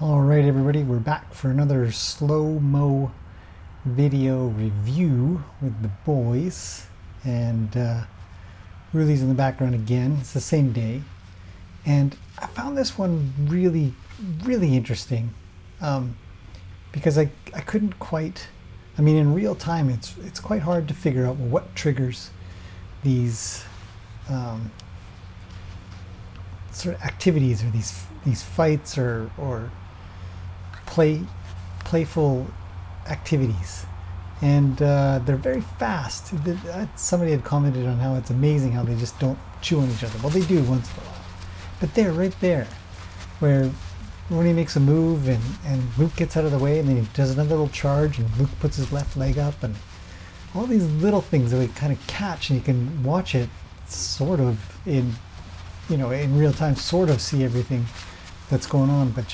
All right, everybody, we're back for another slow-mo video review with the boys, and Ruli's in the background again. It's the same day, and I found this one really, really interesting because I couldn't quite. I mean, in real time, it's quite hard to figure out what triggers these sort of activities or these fights or playful activities, and they're very fast. Somebody had commented on how it's amazing how they just don't chew on each other. Well, they do once in a while, but they're right there, where Roni makes a move and Luke gets out of the way, and then he does another little charge, and Luke puts his left leg up, and all these little things that we kind of catch, and you can watch it sort of in real time, sort of see everything that's going on, but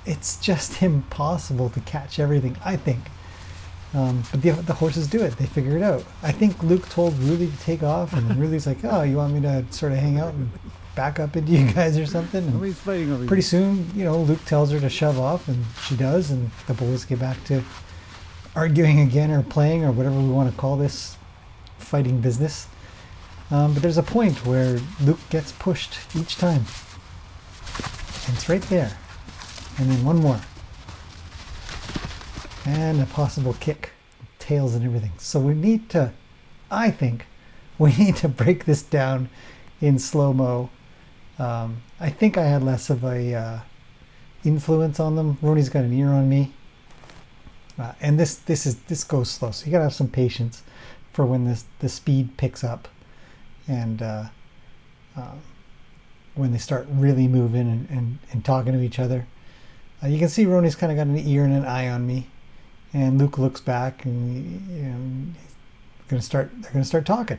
it's just impossible to catch everything, I think. But the horses do it. They figure it out. I think Luke told Ruli to take off, and then Ruli's like, oh, you want me to sort of hang out and back up into you guys or something? And pretty soon, Luke tells her to shove off, and she does, and the boys get back to arguing again, or playing, or whatever we want to call this fighting business. But there's a point where Luke gets pushed each time, and it's right there. And then one more. And a possible kick. Tails and everything. So I think we need to break this down in slow-mo. I think I had less of a influence on them. Roni's got an ear on me. And this goes slow. So you gotta have some patience for when the speed picks up. And when they start really moving and talking to each other. You can see Roni's kind of got an ear and an eye on me, and Luke looks back, and they're going to start talking.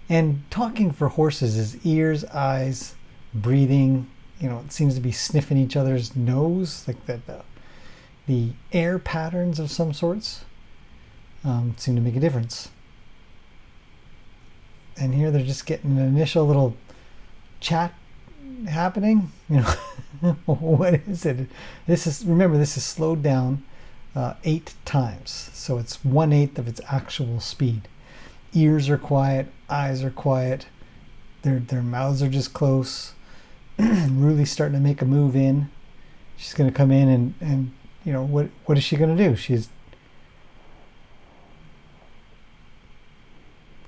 And talking for horses is ears, eyes, breathing. It seems to be sniffing each other's nose, like the air patterns of some sorts seem to make a difference. And here they're just getting an initial little chat happening. What is it? Remember, this is slowed down 8 times, so it's 1/8 of its actual speed. Ears are quiet, eyes are quiet, their mouths are just close. Ruli's starting to make a move in. She's going to come in and what is she going to do? She's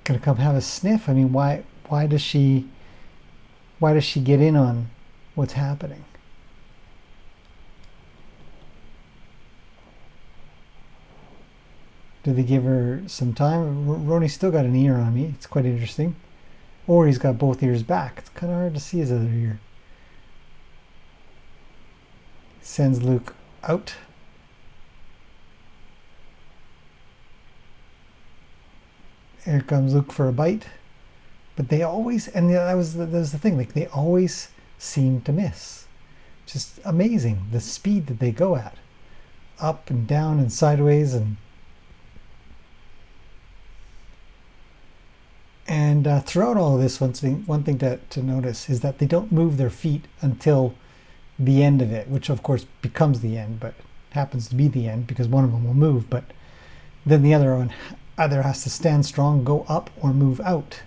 going to come have a sniff. I mean, why does she get in on what's happening? Do they give her some time? Roni's still got an ear on me. It's quite interesting. Or he's got both ears back. It's kind of hard to see his other ear. Sends Luke out. Here comes Luke for a bite. But they always, and that was the thing, like they always seem to miss. Just amazing, the speed that they go at. Up and down and sideways, and throughout all of this, one thing to notice is that they don't move their feet until the end of it, which of course becomes the end, but happens to be the end because one of them will move, but then the other one either has to stand strong, go up, or move out.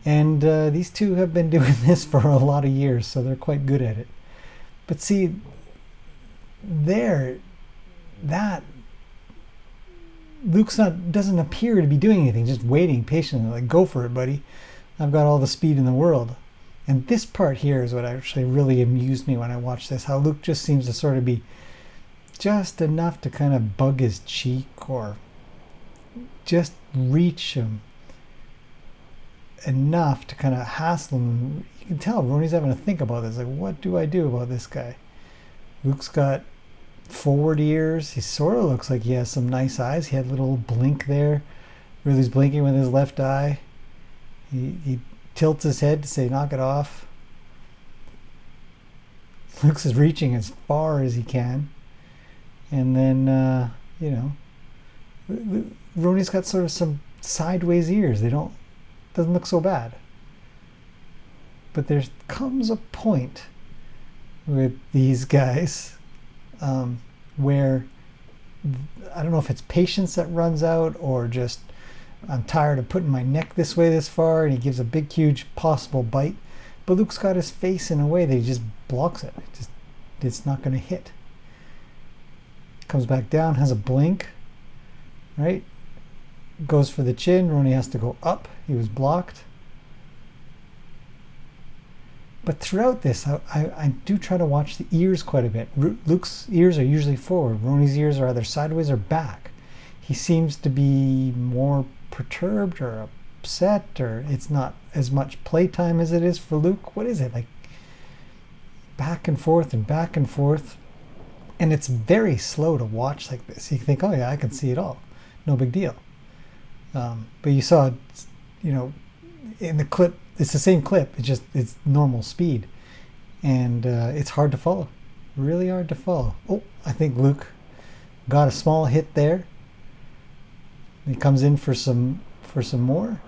And these two have been doing this for a lot of years, so they're quite good at it. But see, Luke's doesn't appear to be doing anything, just waiting patiently, like, go for it, buddy. I've got all the speed in the world. And this part here is what actually really amused me when I watched this, how Luke just seems to sort of be just enough to kind of bug his cheek or just reach him enough to kind of hassle him. You can tell Roni's having to think about this, like, what do I do about this guy? Luke's got forward ears. He sort of looks like he has some nice eyes. He had a little blink there. Ruli's blinking with his left eye. He tilts his head to say, knock it off. Luke's is reaching as far as he can. And then, Roni's got sort of some sideways ears. Doesn't look so bad. But there comes a point with these guys where I don't know if it's patience that runs out or just I'm tired of putting my neck this way this far, and he gives a big, huge possible bite. But Luke's got his face in a way that he just blocks it. It's not going to hit. Comes back down, has a blink, right? Goes for the chin. Roni has to go up. He was blocked. But throughout this, I do try to watch the ears quite a bit. Luke's ears are usually forward. Roni's ears are either sideways or back. He seems to be more perturbed or upset, or it's not as much playtime as it is for Luke. What is it? Like back and forth and back and forth. And it's very slow to watch like this. You think, oh yeah, I can see it all. No big deal. But you saw, in the clip, it's the same clip. It's normal speed. And it's hard to follow. Really hard to follow. Oh, I think Luke got a small hit there. He comes in for some more.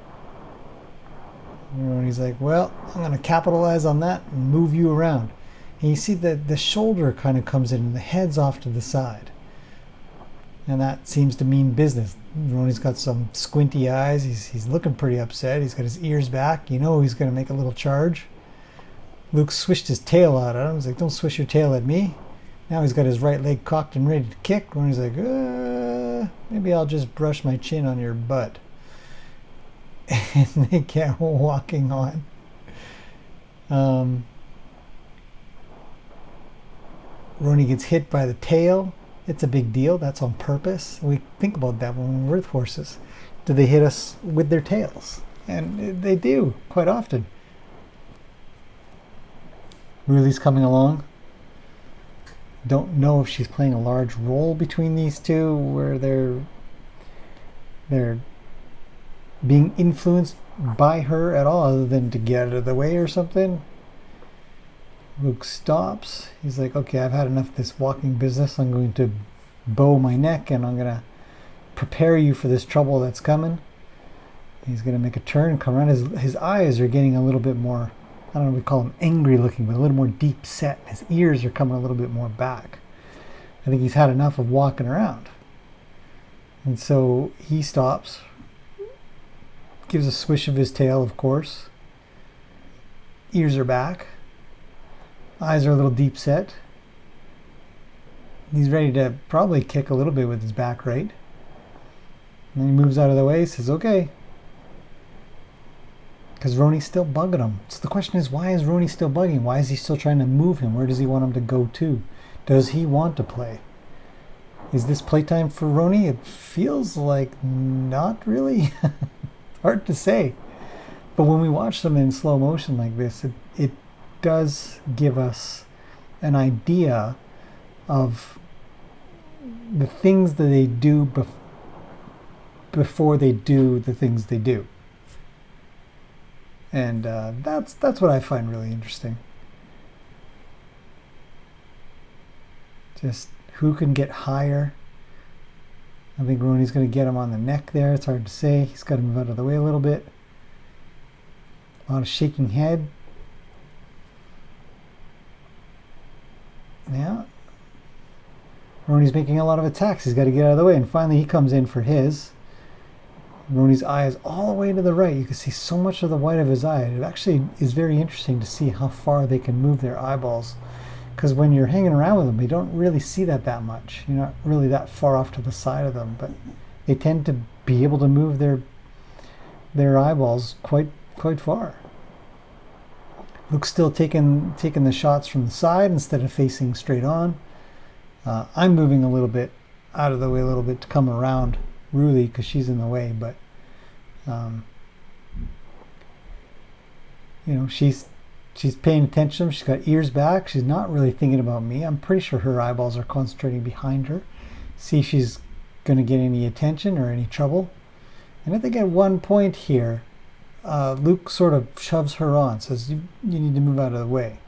And he's like, well, I'm going to capitalize on that and move you around. And you see that the shoulder kind of comes in and the head's off to the side. And that seems to mean business. Roni's got some squinty eyes. He's looking pretty upset. He's got his ears back. You know he's going to make a little charge. Luke swished his tail out at him. He's like, don't swish your tail at me. Now he's got his right leg cocked and ready to kick. Roni's like, maybe I'll just brush my chin on your butt. And they get walking on. Roni gets hit by the tail. It's a big deal. That's on purpose. We think about that when we're with horses. Do they hit us with their tails? And they do quite often. Ruli's coming along. Don't know if she's playing a large role between these two, where they're being influenced by her at all, other than to get out of the way or something. Luke stops. He's like, okay, I've had enough of this walking business. I'm going to bow my neck and I'm going to prepare you for this trouble that's coming. He's going to make a turn and come around. His eyes are getting a little bit more, I don't know, we call them angry looking, but a little more deep set. His ears are coming a little bit more back. I think he's had enough of walking around. And so he stops, gives a swish of his tail, of course. Ears are back. Eyes are a little deep set. He's ready to probably kick a little bit with his back right. And then he moves out of the way, says, okay. Because Roni's still bugging him. So the question is, why is Roni still bugging? Why is he still trying to move him? Where does he want him to go to? Does he want to play? Is this playtime for Roni? It feels like not really. Hard to say. But when we watch them in slow motion like this, it does give us an idea of the things that they do before they do the things they do. And that's what I find really interesting. Just who can get higher. I think Roni's going to get him on the neck there. It's hard to say. He's got to move out of the way a little bit. A lot of shaking head. Yeah. Roni's making a lot of attacks. He's got to get out of the way. And finally he comes in for his. Roni's eye is all the way to the right. You can see so much of the white of his eye. It actually is very interesting to see how far they can move their eyeballs. Because when you're hanging around with them, you don't really see that much. You're not really that far off to the side of them. But they tend to be able to move their eyeballs quite far. Luke's still taking the shots from the side instead of facing straight on. I'm moving a little bit out of the way a little bit to come around Ruli because she's in the way, but she's paying attention. She's got ears back. She's not really thinking about me. I'm pretty sure her eyeballs are concentrating behind her. See if she's going to get any attention or any trouble. And I think at one point here, Luke sort of shoves her on, says, you need to move out of the way.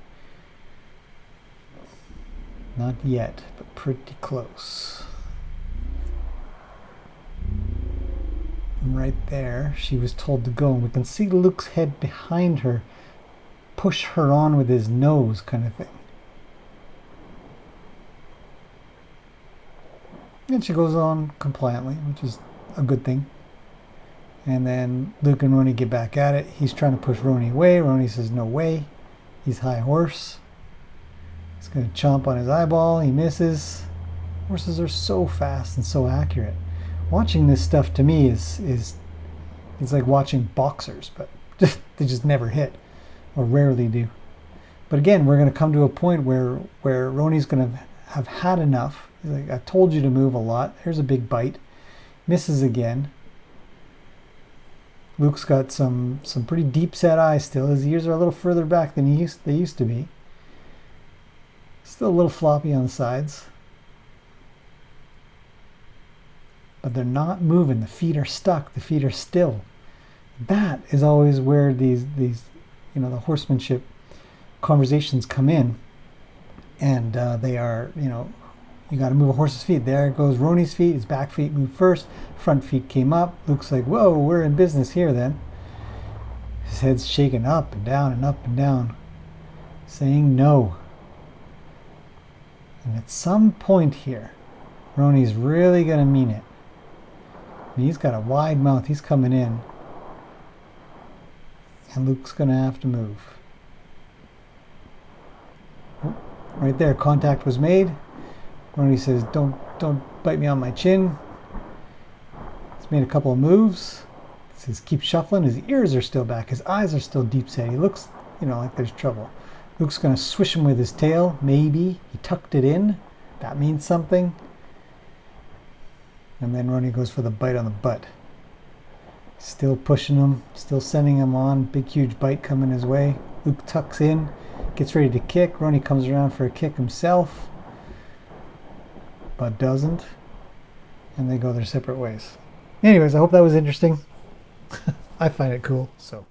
Not yet, but pretty close. And right there, she was told to go. And we can see Luke's head behind her, push her on with his nose kind of thing. And she goes on compliantly, which is a good thing. And then Luke and Roni get back at it. He's trying to push Roni away. Roni says, no way. He's high horse. He's going to chomp on his eyeball. He misses. Horses are so fast and so accurate. Watching this stuff to me is it's like watching boxers, but they just never hit, or rarely do. But again, we're going to come to a point where Roni's going to have had enough. He's like, I told you to move a lot. Here's a big bite. Misses again. Luke's got some pretty deep set eyes still. His ears are a little further back than they used to be. Still a little floppy on the sides. But they're not moving. The feet are stuck. The feet are still. That is always where these the horsemanship conversations come in. And they are, you got to move a horse's feet. There goes Roni's feet. His back feet moved first. Front feet came up. Luke's like, whoa, we're in business here then. His head's shaking up and down and up and down, saying no. And at some point here, Roni's really going to mean it. I mean, he's got a wide mouth. He's coming in. And Luke's going to have to move. Right there, contact was made. Roni says, don't bite me on my chin. He's made a couple of moves. He says, keep shuffling. His ears are still back. His eyes are still deep set. He looks, like there's trouble. Luke's going to swish him with his tail. Maybe. He tucked it in. That means something. And then Roni goes for the bite on the butt. Still pushing him. Still sending him on. Big, huge bite coming his way. Luke tucks in. Gets ready to kick. Roni comes around for a kick himself, but doesn't. And they go their separate ways. Anyways, I hope that was interesting. I find it cool. So